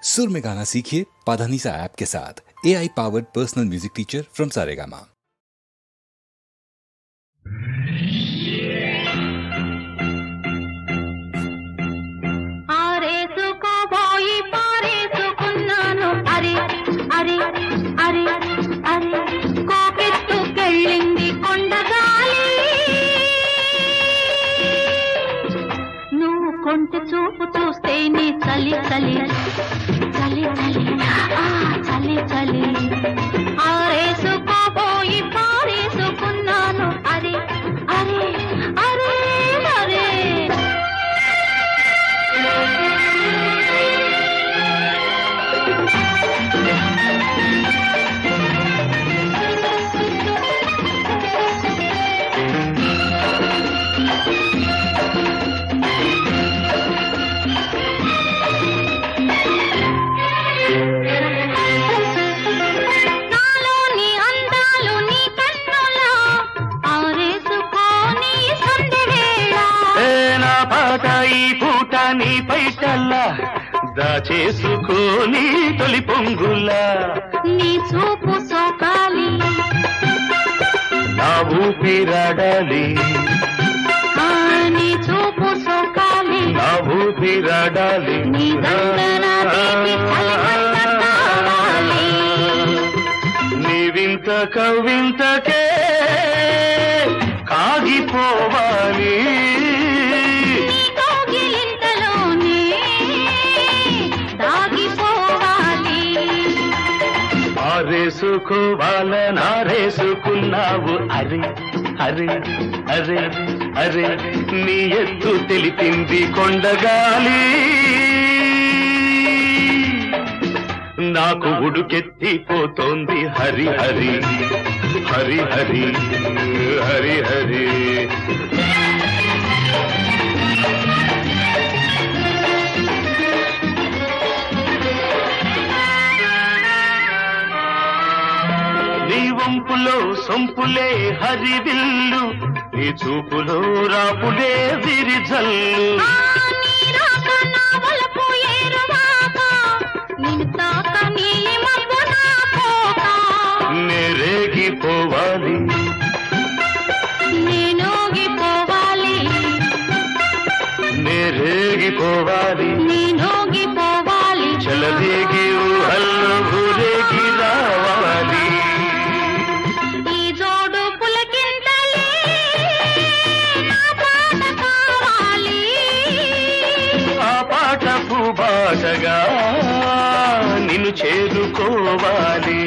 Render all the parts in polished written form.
सुर में गाना सीखिए पाधानीसा ऐप के साथ। AI powered personal music teacher from Saregama. అరే అరే అరే అరే కోకెత్తుకెళ్ళింది కొండగాలి, నువ్వు కొంచె చూపు చూస్తే నీ చలి చలి చలి చలి ఆ చలి చలి ఆరేసుకోబోయి పారేసుకున్నాను అరే అరే అరే అరే. ఈ పూట నీ పైటల్లా దాచేసుకోని తొలి పొంగులా, నీ చూపు సోకాలి నా ఊపిరాడాలి, నీ చూపు సోకాలి నా ఊపిరాడాలి, నీ దండన తీపి చలిమంట కావాలి. నీ వింత కవింతకే కాగిపోవాలి, ఆరేసుకోవాలనారేసుకున్నావు అరే అరే అరే అరే. నీ ఎత్తు తెలిపింది కొండగాలి, నాకు ఉడుకెత్తిపోతోంది హరి హరి హరి హరి హరి హరి. నీ వంపులో సొంపులే హరివిల్లు, నీ చూపులో రాపులే విరిజల్లు, నేరేగిపోవాలి నేనోగిపోవాలి నేరేగిపోవాలి నేనోగిపోవాలి చలదేగి ఊహల్లో ఊరేగి రావాలి. ఈ జోడు పులకింతలే నా పాట కావాలి, ఆ పాట పూబాటగా నిన్ను చేరుకోవాలి.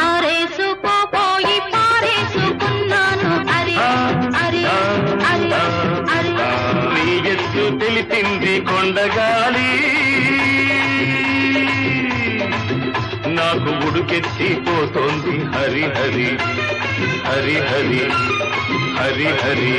ఆరేసుకోపోయి పారేసుకున్నాను అరే అరే అరే అరే. నీ ఎత్తు తెలిపింది కొండగాలి, నాకు ఉడుకెత్తిపోతోంది హరి హరి హరి హరి హరి హరి.